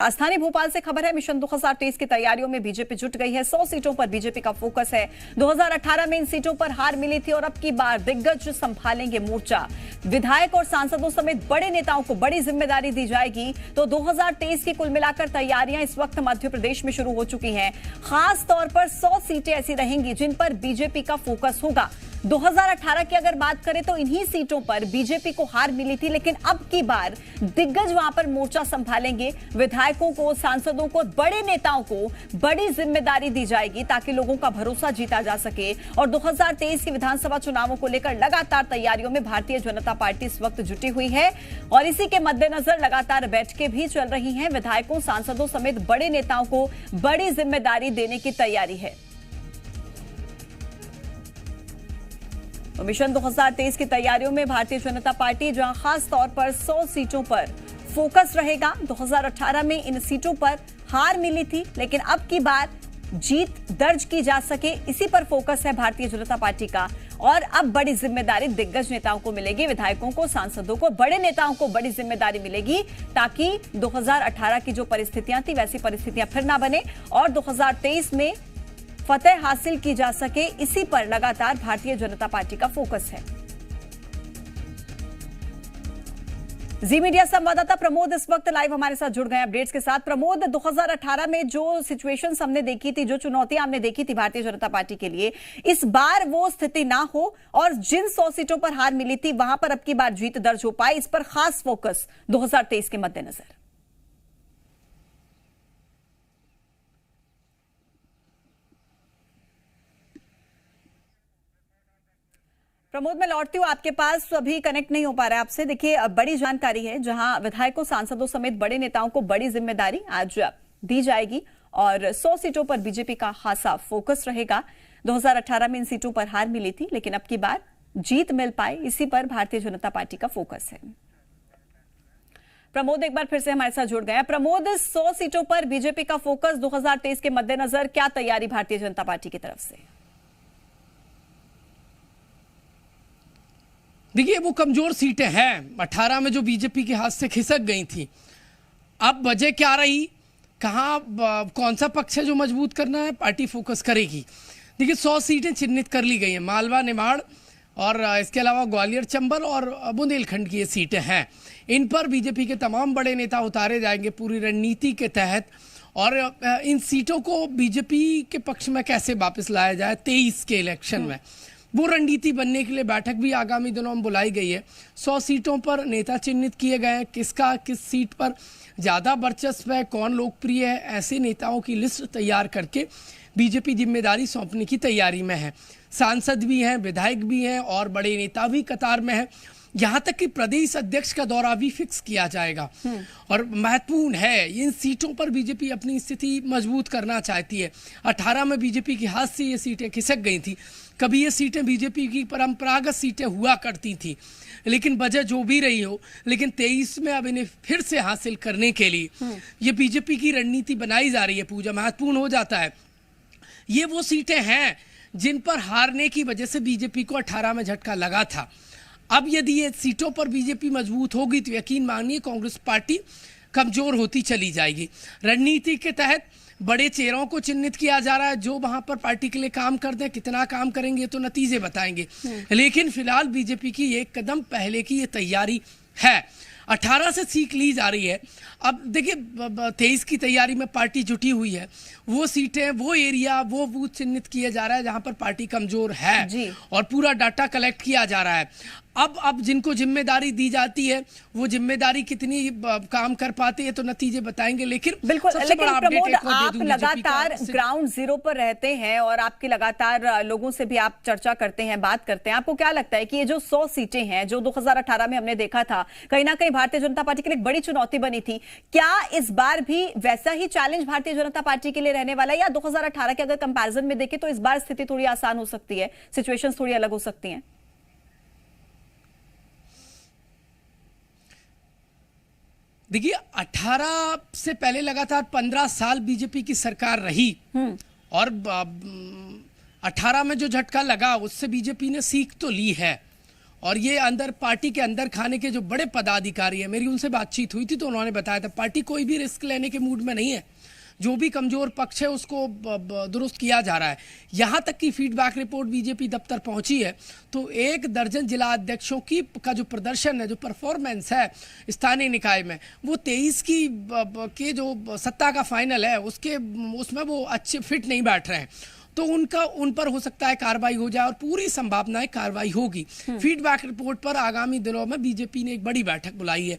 राजधानी भोपाल से खबर है, मिशन 2023 की तैयारियों में बीजेपी जुट गई है। 100 सीटों पर बीजेपी का फोकस है। 2018 में इन सीटों पर हार मिली थी और अब की बार दिग्गज संभालेंगे मोर्चा। विधायक और सांसदों समेत बड़े नेताओं को बड़ी जिम्मेदारी दी जाएगी। तो 2023 की कुल मिलाकर तैयारियां इस वक्त मध्य प्रदेश में शुरू हो चुकी हैं। खास तौर पर 100 सीटें ऐसी रहेंगी जिन पर बीजेपी का फोकस होगा। 2018 की अगर बात करें तो इन्हीं सीटों पर बीजेपी को हार मिली थी, लेकिन अब की बार दिग्गज वहां पर मोर्चा संभालेंगे। विधायकों को, सांसदों को, बड़े नेताओं को बड़ी जिम्मेदारी दी जाएगी ताकि लोगों का भरोसा जीता जा सके। और 2023 की विधानसभा चुनावों को लेकर लगातार तैयारियों में भारतीय जनता पार्टी इस वक्त जुटी हुई है और इसी के मद्देनजर लगातार बैठकें भी चल रही हैं। विधायकों, सांसदों समेत बड़े नेताओं को बड़ी जिम्मेदारी देने की तैयारी है। तो मिशन 2023 की तैयारियों में भारतीय जनता पार्टी जहां खास तौर पर 100 सीटों पर फोकस रहेगा। 2018 में इन सीटों पर हार मिली थी, लेकिन अब की बार जीत दर्ज की जा सके, इसी पर फोकस है भारतीय जनता पार्टी का। और अब बड़ी जिम्मेदारी दिग्गज नेताओं को मिलेगी, विधायकों को, सांसदों को, बड़े नेताओं को बड़ी जिम्मेदारी मिलेगी ताकि 2018 की जो परिस्थितियां थी वैसी परिस्थितियां फिर ना बने और 2023 में फतेह हासिल की जा सके। इसी पर लगातार भारतीय जनता पार्टी का फोकस है। जी मीडिया संवाददाता प्रमोद इस वक्त लाइव हमारे साथ जुड़ गए अपडेट्स के साथ। प्रमोद, 2018 में जो सिचुएशंस हमने देखी थी, जो चुनौतियां हमने देखी थी भारतीय जनता पार्टी के लिए, इस बार वो स्थिति ना हो और जिन 100 सीटों पर हार मिली थी वहां पर अब की बार जीत दर्ज हो पाए, इस पर खास फोकस 2023 के मद्देनजर। प्रमोद, मैं लौटती हूँ आपके पास, अभी कनेक्ट नहीं हो पा रहा है आपसे। देखिए, बड़ी जानकारी है जहां विधायकों, सांसदों समेत बड़े नेताओं को बड़ी जिम्मेदारी आज दी जाएगी और 100 सीटों पर बीजेपी का खासा फोकस रहेगा। 2018 में इन सीटों पर हार मिली थी, लेकिन अब की बार जीत मिल पाए, इसी पर भारतीय जनता पार्टी का फोकस है। प्रमोद एक बार फिर से हमारे साथ जुड़ गए हैं। प्रमोद, 100 सीटों पर बीजेपी का फोकस 2023 के मद्देनजर क्या तैयारी भारतीय जनता पार्टी की तरफ से? देखिए, वो कमजोर सीटें हैं 18 में जो बीजेपी के हाथ से खिसक गई थी। अब वजह क्या रही, कहाँ कौन सा पक्ष है जो मजबूत करना है, पार्टी फोकस करेगी। देखिए, 100 सीटें चिन्हित कर ली गई हैं। मालवा, निमाड़ और इसके अलावा ग्वालियर, चंबल और बुंदेलखंड की ये सीटें हैं। इन पर बीजेपी के तमाम बड़े नेता उतारे जाएंगे पूरी रणनीति के तहत। और इन सीटों को बीजेपी के पक्ष में कैसे वापस लाया जाए 23 के इलेक्शन में, वो रणनीति बनने के लिए बैठक भी आगामी दिनों में बुलाई गई है। 100 सीटों पर नेता चिन्हित किए गए हैं, किसका किस सीट पर ज़्यादा वर्चस्व है, कौन लोकप्रिय है, ऐसे नेताओं की लिस्ट तैयार करके बीजेपी जिम्मेदारी सौंपने की तैयारी में है। सांसद भी हैं, विधायक भी हैं और बड़े नेता भी कतार में हैं। यहाँ तक कि प्रदेश अध्यक्ष का दौरा भी फिक्स किया जाएगा। और महत्वपूर्ण है, इन सीटों पर बीजेपी अपनी स्थिति मजबूत करना चाहती है। 18 में बीजेपी के हाथ से ये सीटें खिसक गई थी। कभी ये सीटें बीजेपी की परंपरागत सीटें हुआ करती थी, लेकिन वजह जो भी रही हो, लेकिन 23 में अब इन्हें फिर से हासिल करने के लिए ये बीजेपी की रणनीति बनाई जा रही है। पूजा, महत्वपूर्ण हो जाता है। ये वो सीटें हैं जिन पर हारने की वजह से बीजेपी को 18 में झटका लगा था। अब यदि ये सीटों पर बीजेपी मजबूत होगी तो यकीन मानिए कांग्रेस पार्टी कमजोर होती चली जाएगी। रणनीति के तहत बड़े चेहरों को चिन्हित किया जा रहा है जो वहां पर पार्टी के लिए काम करते हैं। कितना काम करेंगे तो नतीजे बताएंगे, लेकिन फिलहाल बीजेपी की एक कदम पहले की ये तैयारी है। 18 से सीख ली जा रही है। अब देखिए, 23 की तैयारी में पार्टी जुटी हुई है। वो सीटें, वो एरिया, वो बूथ चिन्हित किए जा रहा है जहां पर पार्टी कमजोर है और पूरा डाटा कलेक्ट किया जा रहा है। अब जिनको जिम्मेदारी दी जाती है वो जिम्मेदारी कितनी काम कर पाती है तो नतीजे बताएंगे। लेकिन बिल्कुल, लेकिन प्रमोद, आप लगातार ग्राउंड जीरो पर रहते हैं और आपकी लगातार लोगों से भी आप चर्चा करते हैं, बात करते हैं। आपको क्या लगता है कि ये जो 100 सीटें हैं जो 2018 में हमने देखा था, कहीं ना कहीं भारतीय जनता पार्टी के लिए एक बड़ी चुनौती बनी थी, क्या इस बार भी वैसा ही चैलेंज भारतीय जनता पार्टी के लिए रहने वाला है या 2018 के अगर कंपैरिजन में देखें तो इस बार स्थिति थोड़ी आसान हो सकती है, सिचुएशंस थोड़ी अलग हो सकती हैं? देखिए, 18 से पहले लगातार 15 साल बीजेपी की सरकार रही और 18 में जो झटका लगा उससे बीजेपी ने सीख तो ली है और ये अंदर पार्टी के अंदर खाने के जो बड़े पदाधिकारी है, मेरी उनसे बातचीत हुई थी तो उन्होंने बताया था पार्टी कोई भी रिस्क लेने के मूड में नहीं है। जो भी कमजोर पक्ष है उसको दुरुस्त किया जा रहा है। यहाँ तक की फीडबैक रिपोर्ट बीजेपी दफ्तर पहुंची है तो 1 दर्जन जिला अध्यक्षों का जो प्रदर्शन है, जो परफॉर्मेंस है स्थानीय निकाय में, वो 23 के जो सत्ता का फाइनल है उसमें वो अच्छे फिट नहीं बैठ रहे हैं। तो उन पर हो सकता है कार्रवाई हो जाए और पूरी संभावना है कार्रवाई होगी। फीडबैक रिपोर्ट पर आगामी दिनों में बीजेपी ने एक बड़ी बैठक बुलाई है।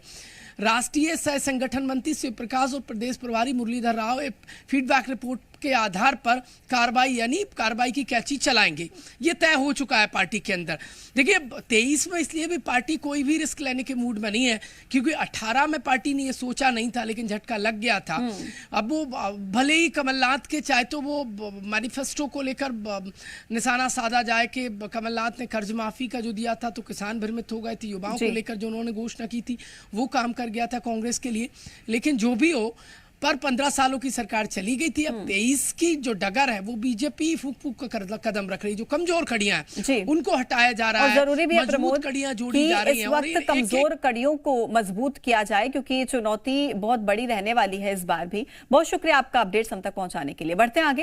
राष्ट्रीय सह संगठन मंत्री शिव प्रकाश और प्रदेश प्रभारी मुरलीधर राव फीडबैक रिपोर्ट के आधार पर कार्रवाई की कैची चलाएंगे। ये तय हो चुका है पार्टी के अंदर। देखिए 23 में इसलिए भी पार्टी कोई भी रिस्क लेने के मूड में नहीं है क्योंकि 18 में पार्टी ने ये सोचा नहीं था लेकिन झटका लग गया था। अब वो भले ही कमलनाथ के चाहे तो वो मैनिफेस्टो को लेकर निशाना साधा जाए कि कमलनाथ ने कर्ज माफी का जो दिया था तो किसान भ्रमित हो गए थे, युवाओं को लेकर जो उन्होंने घोषणा की थी वो काम कर गया था कांग्रेस के लिए। लेकिन जो भी हो, पर 15 सालों की सरकार चली गई थी। अब 23 की जो डगर है वो बीजेपी फूक फूक का कदम रख रही, जो कमजोर कड़ियां हैं उनको हटाया जा रहा है। जरूरी भी है मजबूत कड़ियां जोड़ी जा रही हैं। इस वक्त कमजोर कड़ियों को मजबूत किया जाए क्योंकि ये चुनौती बहुत बड़ी रहने वाली है इस बार भी। बहुत शुक्रिया आपका अपडेट्स हम तक पहुंचाने के लिए। बढ़ते हैं आगे।